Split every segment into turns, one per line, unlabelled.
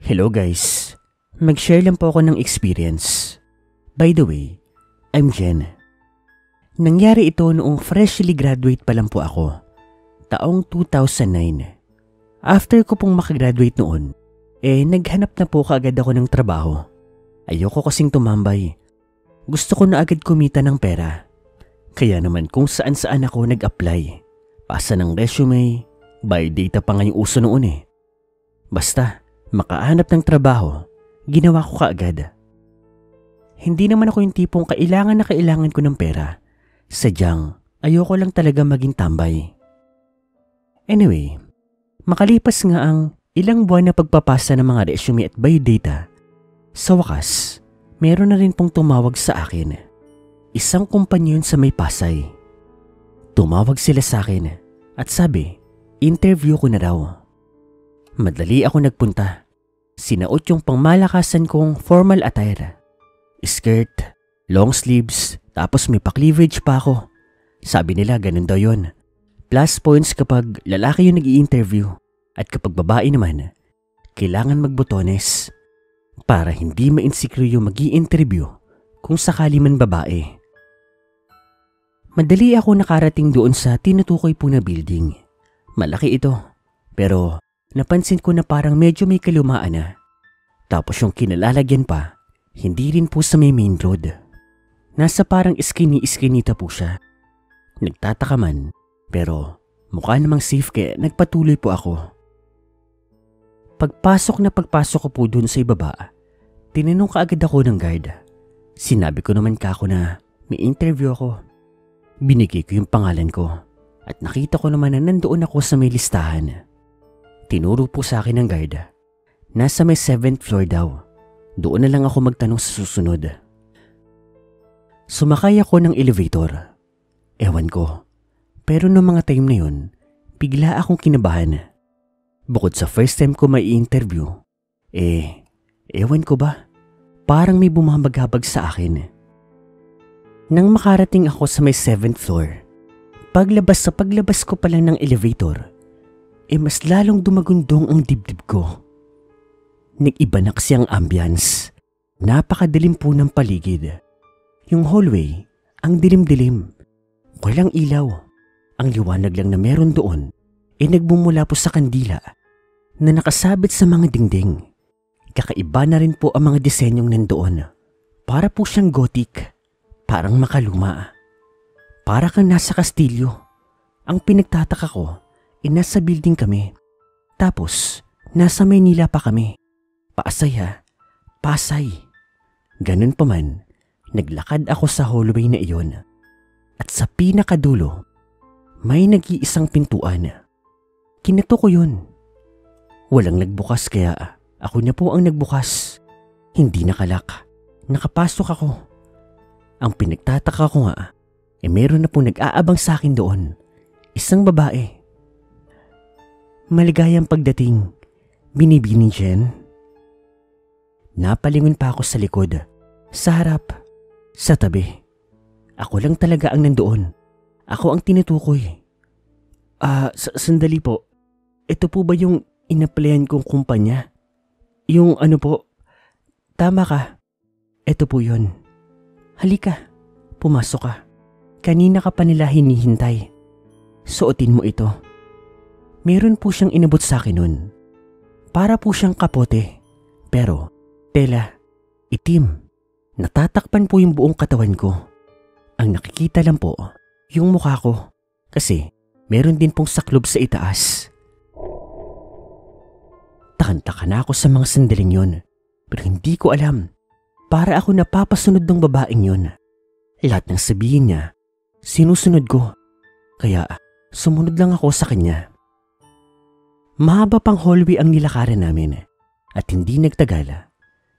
Hello guys, mag-share lang po ako ng experience. By the way, I'm Jen. Nangyari ito noong freshly graduate pa lang po ako, taong 2009. After ko pong makagraduate noon, naghanap na po kaagad ako ng trabaho. Ayoko kasing tumambay. Gusto ko na agad kumita ng pera. Kaya naman kung saan-saan ako nag-apply. Pasa ng resume, biodata pa nga yung uso noon Basta, makahanap ng trabaho, ginawa ko kaagad. Hindi naman ako yung tipong kailangan na kailangan ko ng pera. Sadyang, ayoko lang talaga maging tambay. Anyway, makalipas nga ang ilang buwan na pagpapasa ng mga resume at biodata, sa wakas, meron na rin pong tumawag sa akin. Isang kumpanya yun sa may Pasay. Tumawag sila sa akin at sabi, interview ko na raw. Madali ako nagpunta. Sinuot yung pangmalakasan kong formal attire. Skirt, long sleeves, tapos may pa-cleavage pa ako. Sabi nila ganun daw yun. Plus points kapag lalaki yung nag-i-interview at kapag babae naman, kailangan magbotones para hindi ma-insecure yung mag-i-interview kung sakali man babae. Madali ako nakarating doon sa tinutukoy po na building. Malaki ito, pero napansin ko na parang medyo may kalumaan na. Tapos yung kinalalagyan pa, hindi rin po sa may main road. Nasa parang iskini-iskinita po siya. Nagtataka man, pero mukha namang safe kaya nagpatuloy po ako. Pagpasok ko po dun sa ibaba, tinanong kaagad ako ng guard. Sinabi ko naman kako na may interview ako. Binigay ko yung pangalan ko at nakita ko naman na nandoon ako sa may listahan. Tinuro po sa akin ng guard. Nasa may 7th floor daw. Doon na lang ako magtanong sa susunod. Sumakay ako ng elevator. Ewan ko. Pero noong mga time na yun, bigla akong kinabahan. Bukod sa first time ko may interview, ewan ko ba? Parang may bumabagabag sa akin. Nang makarating ako sa may 7th floor, paglabas ko pa lang ng elevator, mas lalong dumagundong ang dibdib ko. Nag-iba na kasi ang ambience. Napakadilim po ng paligid. Yung hallway, ang dilim-dilim. Walang ilaw. Ang liwanag lang na meron doon nagbumula po sa kandila na nakasabit sa mga dingding. Kakaiba na rin po ang mga disenyong nandoon. Para po siyang gothic. Parang makaluma. Para kang nasa kastilyo. Ang pinagtataka ko, nasa building kami. Tapos, nasa Maynila pa kami. Pasay ha. Pasay. Ganun pa man, naglakad ako sa hallway na iyon. At sa pinakadulo, may nag-iisang pintuan. Kinato ko yun. Walang nagbukas kaya ako na po ang nagbukas. Hindi nakalak. Nakapasok ako. Ang pinagtataka ko nga, meron na po nag-aabang sa akin doon. Isang babae. Maligayang pagdating, Binibini Jen. Napalingon pa ako sa likod, sa harap, sa tabi. Ako lang talaga ang nandoon. Ako ang tinutukoy. Sandali po. Ito po ba yung inaplayan kong kumpanya? Yung ano po? Tama ka. Ito po yun. Halika, pumasok ka. Kanina ka pa nila hinihintay. Suotin mo ito. Meron po siyang inabot sa akin nun. Para po siyang kapote. Pero, tela, itim. Natatakpan po yung buong katawan ko. Ang nakikita lang po, yung mukha ko. Kasi, meron din pong saklob sa itaas. Takanta na ako sa mga sandaling yun. Pero hindi ko alam. Para ako napapasunod ng babaeng yun. Lahat ng sabihin niya, sinusunod ko. Kaya sumunod lang ako sa kanya. Mahaba pang hallway ang nilakaran namin. At hindi nagtagal,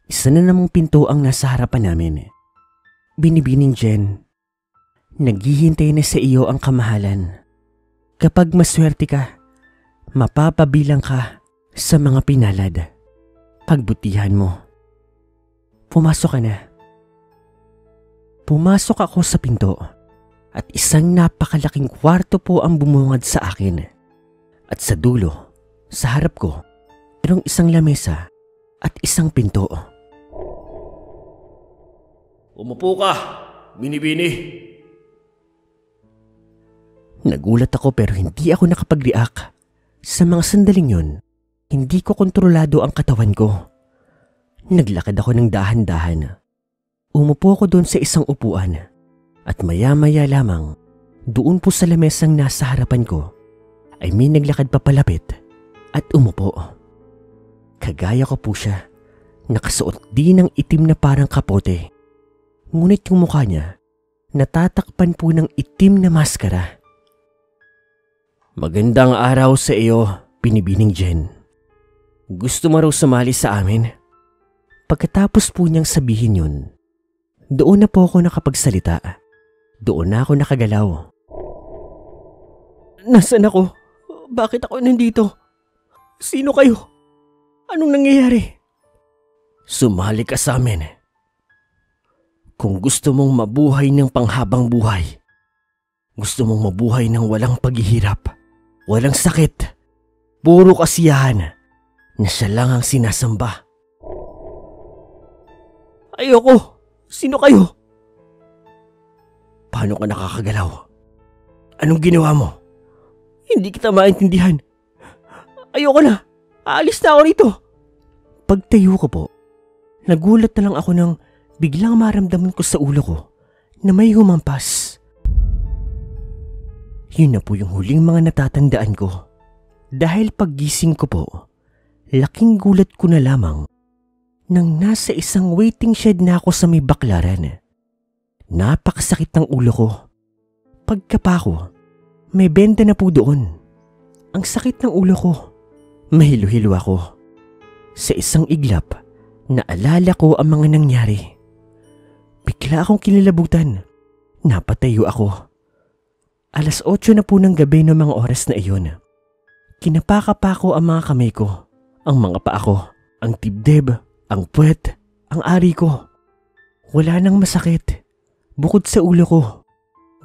isa na namang pinto ang nasa harapan namin. Binibining Jen, naghihintay na sa iyo ang kamahalan. Kapag maswerte ka, mapapabilang ka sa mga pinalad. Pagbutihan mo. Pumasok ka na. Pumasok ako sa pinto at isang napakalaking kwarto po ang bumungad sa akin. At sa dulo, sa harap ko, mayroong isang lamesa at isang pinto.
Umupo ka, Binibini.
Nagulat ako pero hindi ako nakapag-react. Sa mga sandaling yun, hindi ko kontrolado ang katawan ko. Naglakad ako ng dahan-dahan. Umupo ako doon sa isang upuan at maya-maya lamang doon po sa lamesang nasa harapan ko ay may naglakad papalapit at umupo. Kagaya ko po siya, nakasuot din ng itim na parang kapote. Ngunit yung mukha niya, natatakpan po ng itim na maskara.
Magandang araw sa iyo, Binibining Jen. Gusto mo raw sumali sa amin?
Pagkatapos po niyang sabihin yun, doon na po ako nakapagsalita. Doon na ako nakagalaw. Nasaan ako? Bakit ako nandito? Sino kayo? Anong nangyayari?
Sumali ka sa amin. Kung gusto mong mabuhay ng panghabang buhay, gusto mong mabuhay ng walang paghihirap, walang sakit, puro kasiyahan na siya lang ang sinasamba.
Ayoko! Sino kayo?
Paano ka nakakagalaw? Anong ginawa mo?
Hindi kita maintindihan. Ayoko na! Aalis na ako rito! Pagtayo ko po, nagulat na lang ako nang biglang maramdaman ko sa ulo ko na may humampas. Yun na po yung huling mga natatandaan ko. Dahil paggising ko po, laking gulat ko na lamang nang nasa isang waiting shed na ako sa may baklaran. Napakasakit ng ulo ko. Pagkapa ko, may benda na po doon. Ang sakit ng ulo ko. Mahilo-hilo ako. Sa isang iglap, naalala ko ang mga nangyari. Bigla akong kinilabutan. Napatayo ako. 8:00 na po ng gabi ng mga oras na iyon. Kinapaka ko ang mga kamay ko, ang mga paa ko, ang dibdib, ang puwet, ang ari ko. Wala nang masakit. Bukod sa ulo ko.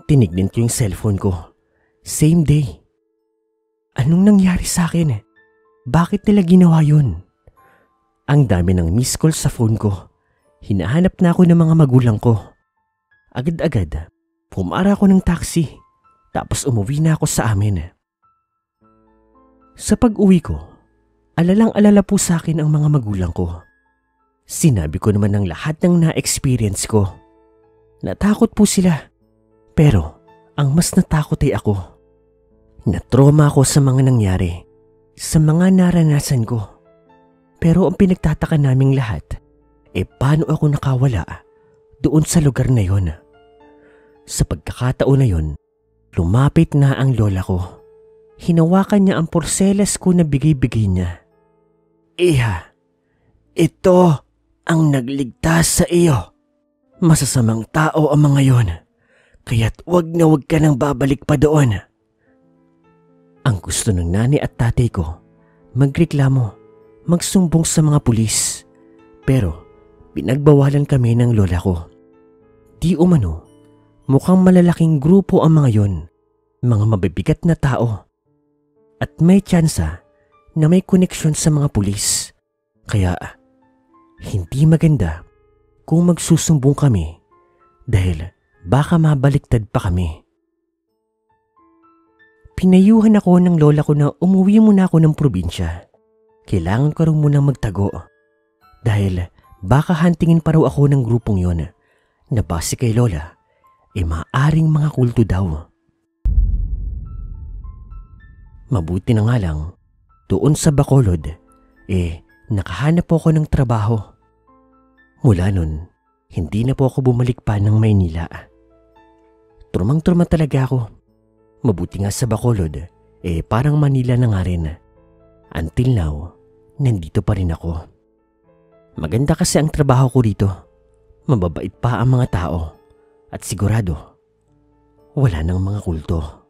Tinignan ko yung cellphone ko. Same day. Anong nangyari sa akin? Bakit nila ginawa yun? Ang dami ng missed call sa phone ko. Hinahanap na ako ng mga magulang ko. Agad-agad, pumara ako ng taxi. Tapos umuwi na ako sa amin. Sa pag-uwi ko, alalang-alala po sa akin ang mga magulang ko. Sinabi ko naman ng lahat ng na-experience ko. Natakot po sila. Pero ang mas natakot ay ako. Natroma ako sa mga nangyari, sa mga naranasan ko. Pero ang pinagtataka naming lahat, paano ako nakawala doon sa lugar na yon? Sa pagkakataon na yon, lumapit na ang lola ko. Hinawakan niya ang porselas ko na bigay-bigay niya.
Iha, ito ang nagligtas sa iyo. Masasamang tao ang mga yon, kaya't wag na wag ka nang babalik pa doon.
Ang gusto ng nanay at tatay ko, magreklamo, magsumbong sa mga pulis. Pero pinagbawalan kami ng lola ko. Di umano, mukhang malalaking grupo ang mga yon, mga mabibigat na tao. At may tsansa na may koneksyon sa mga pulis. Kaya hindi maganda kung magsusumbong kami dahil baka mabaliktad pa kami. Pinayuhan ako ng lola ko na umuwi muna ako ng probinsya. Kailangan ko rin munang magtago dahil baka hantingin pa raw ako ng grupong yon na base kay lola maaring mga kulto daw. Mabuti na nga lang, doon sa Bacolod, nakahanap po ako ng trabaho. Mula nun, hindi na po ako bumalik pa ng Maynila. Turmang-turma talaga ako. Mabuti nga sa Bacolod, parang Manila na nga rin. Until now, nandito pa rin ako. Maganda kasi ang trabaho ko dito. Mababait pa ang mga tao. At sigurado, wala nang mga kulto.